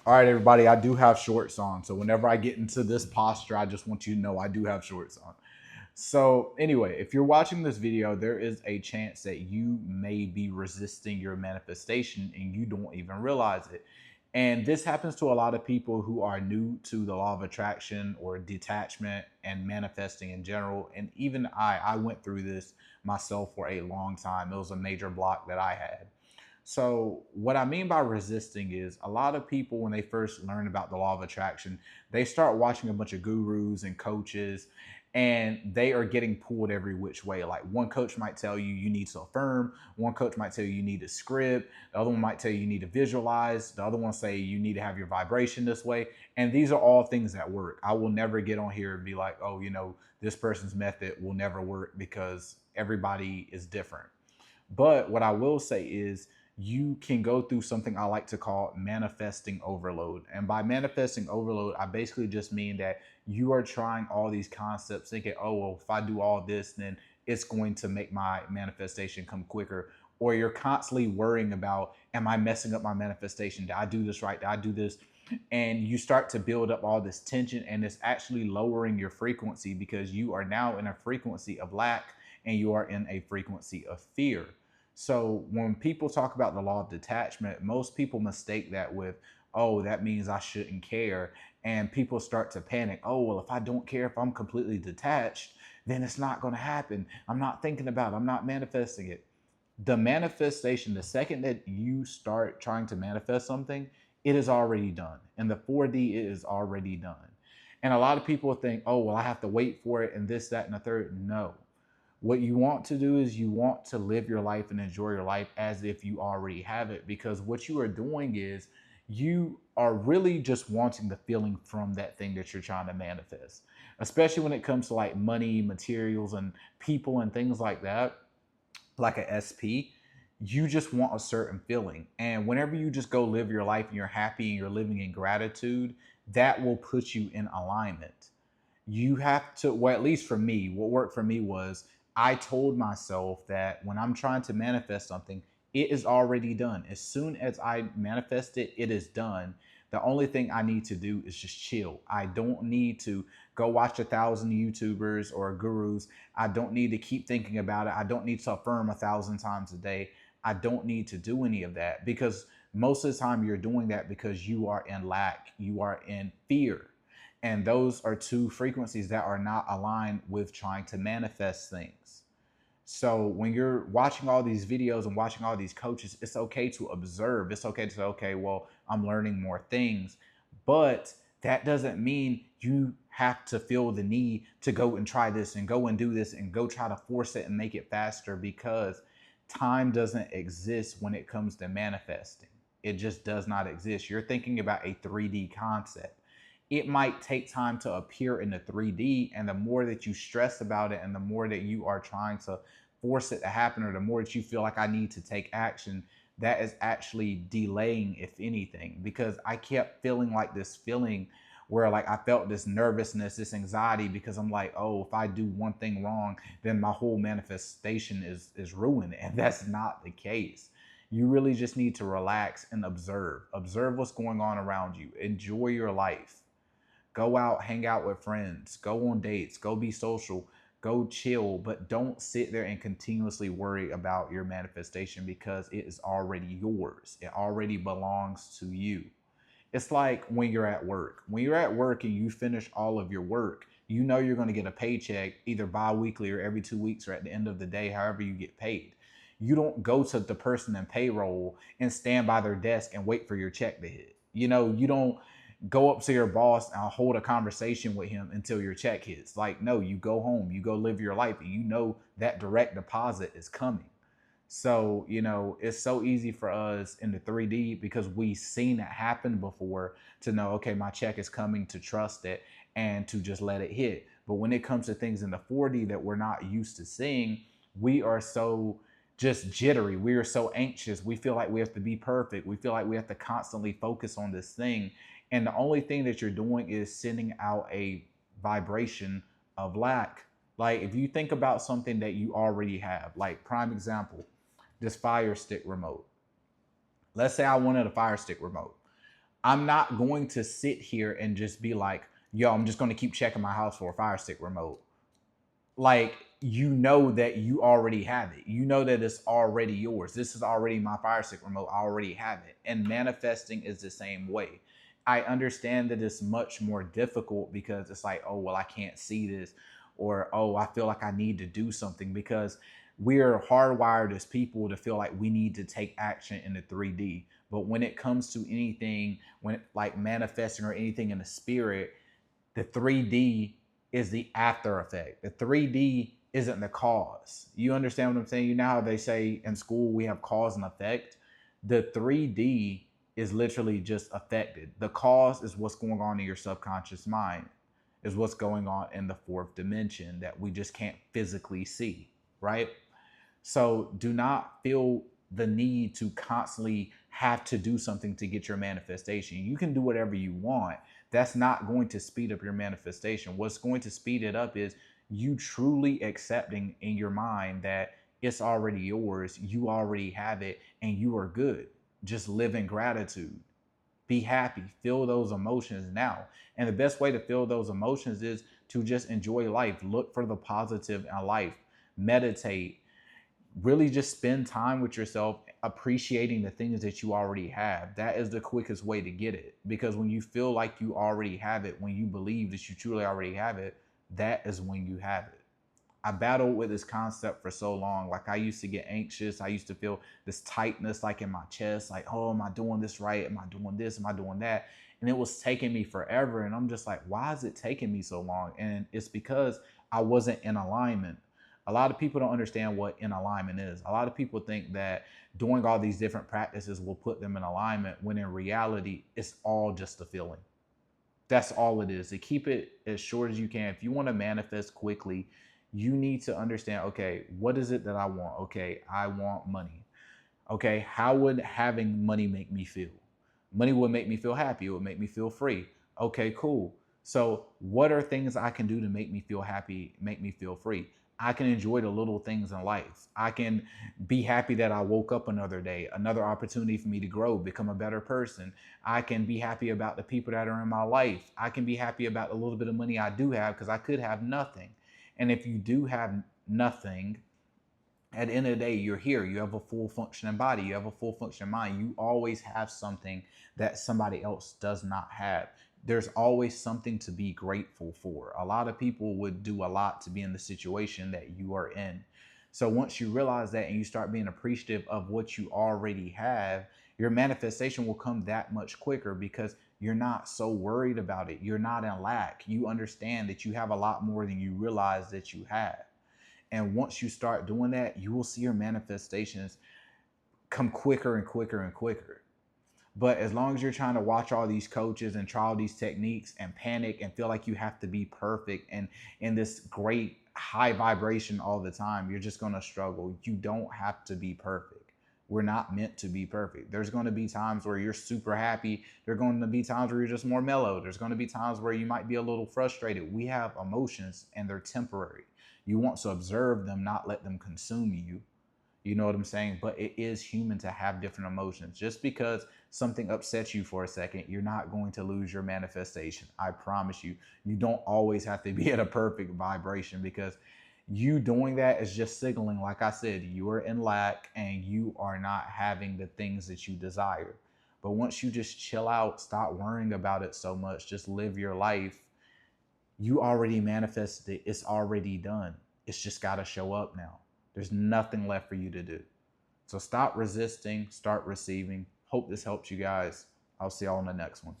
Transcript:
All right, everybody, I do have shorts on. So whenever I get into this posture, I just want you to know I do have shorts on. So, anyway, if you're watching this video, there is a chance that you may be resisting your manifestation and you don't even realize it. And this happens to a lot of people who are new to the law of attraction or detachment and manifesting in general. And even I went through this myself for a long time. It was a major block that I had. So, what I mean by resisting is a lot of people, when they first learn about the law of attraction, they start watching a bunch of gurus and coaches, and they are getting pulled every which way. Like, one coach might tell you you need to affirm, one coach might tell you you need to script, the other one might tell you you need to visualize, the other one say you need to have your vibration this way. And these are all things that work. I will never get on here and be like, oh, this person's method will never work because everybody is different. But what I will say is you can go through something I like to call manifesting overload. And by manifesting overload, I basically just mean that you are trying all these concepts thinking, oh, well, if I do all this, then it's going to make my manifestation come quicker. Or you're constantly worrying about, am I messing up my manifestation? Did I do this right? Did I do this? And you start to build up all this tension, and it's actually lowering your frequency because you are now in a frequency of lack and you are in a frequency of fear. So when people talk about the law of detachment, most people mistake that with, oh, that means I shouldn't care. And people start to panic. Oh, well, if I don't care, if I'm completely detached, then it's not going to happen. I'm not thinking about it. I'm not manifesting it. The manifestation, the second that you start trying to manifest something, it is already done. And the 4D is already done. And a lot of people think, oh, well, I have to wait for it and this, that, and the third. No, what you want to do is you want to live your life and enjoy your life as if you already have it, because what you are doing is you are really just wanting the feeling from that thing that you're trying to manifest, especially when it comes to like money, materials, and people and things like that, like a SP. You just want a certain feeling, and whenever you just go live your life and you're happy and you're living in gratitude, that will put you in alignment. You have to, well, at least for me, what worked for me was I told myself that when I'm trying to manifest something, it is already done. As soon as I manifest it, it is done. The only thing I need to do is just chill. I don't need to go watch 1,000 YouTubers or gurus. I don't need to keep thinking about it. I don't need to affirm 1,000 times a day. I don't need to do any of that, because most of the time you're doing that because you are in lack, you are in fear, and those are two frequencies that are not aligned with trying to manifest things. So when you're watching all these videos and watching all these coaches, it's okay to observe. It's okay to say, okay, well, I'm learning more things. But that doesn't mean you have to feel the need to go and try this and go and do this and go try to force it and make it faster, because time doesn't exist when it comes to manifesting. It just does not exist. You're thinking about a 3D concept. It might take time to appear in the 3D, and the more that you stress about it and the more that you are trying to force it to happen, or the more that you feel like I need to take action, that is actually delaying, if anything. Because I kept feeling like this feeling where like I felt this nervousness, this anxiety, because I'm like, oh, if I do one thing wrong, then my whole manifestation is ruined. And that's not the case. You really just need to relax and observe what's going on around you, enjoy your life. Go out, hang out with friends, go on dates, go be social, go chill, but don't sit there and continuously worry about your manifestation, because it is already yours. It already belongs to you. It's like when you're at work. When you're at work and you finish all of your work, you know you're going to get a paycheck either bi-weekly or every 2 weeks or at the end of the day, however you get paid. You don't go to the person in payroll and stand by their desk and wait for your check to hit. You don't go up to your boss and hold a conversation with him until your check hits. Like, no, you go home, you go live your life, and you know that direct deposit is coming. So, it's so easy for us in the 3D because we've seen it happen before to know, okay, my check is coming, to trust it and to just let it hit. But when it comes to things in the 4D that we're not used to seeing, we are so just jittery. We are so anxious. We feel like we have to be perfect. We feel like we have to constantly focus on this thing. And the only thing that you're doing is sending out a vibration of lack. Like, if you think about something that you already have, like prime example, this Fire Stick remote. Let's say I wanted a Fire Stick remote. I'm not going to sit here and just be like, yo, I'm just going to keep checking my house for a Fire Stick remote. Like, you know that you already have it. You know that it's already yours. This is already my Fire Stick remote. I already have it. And manifesting is the same way. I understand that it's much more difficult because it's like, oh, well, I can't see this, or oh, I feel like I need to do something, because we're hardwired as people to feel like we need to take action in the 3D. But when it comes to anything, when like manifesting or anything in the spirit, the 3D is the after effect. The 3D isn't the cause. You understand what I'm saying? You know how they say in school we have cause and effect? The 3D is literally just affected. The cause is what's going on in your subconscious mind, is what's going on in the fourth dimension that we just can't physically see, right? So do not feel the need to constantly have to do something to get your manifestation. You can do whatever you want. That's not going to speed up your manifestation. What's going to speed it up is you truly accepting in your mind that it's already yours, you already have it, and you are good. Just live in gratitude. Be happy, feel those emotions now. And the best way to feel those emotions is to just enjoy life. Look for the positive in life. Meditate, really just spend time with yourself, appreciating the things that you already have. That is the quickest way to get it, because when you feel like you already have it, when you believe that you truly already have it, that is when you have it. I battled with this concept for so long. Like, I used to get anxious. I used to feel this tightness like in my chest, like, oh, am I doing this right? Am I doing this? Am I doing that? And it was taking me forever. And I'm just like, why is it taking me so long? And it's because I wasn't in alignment. A lot of people don't understand what in alignment is. A lot of people think that doing all these different practices will put them in alignment, when in reality, it's all just a feeling. That's all it is. To keep it as short as you can, if you want to manifest quickly, you need to understand, okay, what is it that I want? Okay, I want money. Okay, how would having money make me feel? Money would make me feel happy. It would make me feel free. Okay, cool. So, what are things I can do to make me feel happy, make me feel free? I can enjoy the little things in life. I can be happy that I woke up another day, another opportunity for me to grow, become a better person. I can be happy about the people that are in my life. I can be happy about the little bit of money I do have, because I could have nothing. And if you do have nothing, at the end of the day, you're here. You have a full functioning body. You have a full functioning mind. You always have something that somebody else does not have. There's always something to be grateful for. A lot of people would do a lot to be in the situation that you are in. So once you realize that and you start being appreciative of what you already have, your manifestation will come that much quicker, because you're not so worried about it. You're not in lack. You understand that you have a lot more than you realize that you have. And once you start doing that, you will see your manifestations come quicker and quicker and quicker. But as long as you're trying to watch all these coaches and try all these techniques and panic and feel like you have to be perfect and in this great high vibration all the time, you're just going to struggle. You don't have to be perfect. We're not meant to be perfect. There's going to be times where you're super happy. There's going to be times where you're just more mellow. There's going to be times where you might be a little frustrated. We have emotions and they're temporary. You want to observe them, not let them consume you. You know what I'm saying? But it is human to have different emotions. Just because something upsets you for a second, you're not going to lose your manifestation. I promise you. You don't always have to be at a perfect vibration, because you doing that is just signaling, like I said, you are in lack and you are not having the things that you desire. But once you just chill out, stop worrying about it so much, just live your life, you already manifested it. It's already done. It's just got to show up now. There's nothing left for you to do. So stop resisting, start receiving. Hope this helps you guys. I'll see y'all on the next one.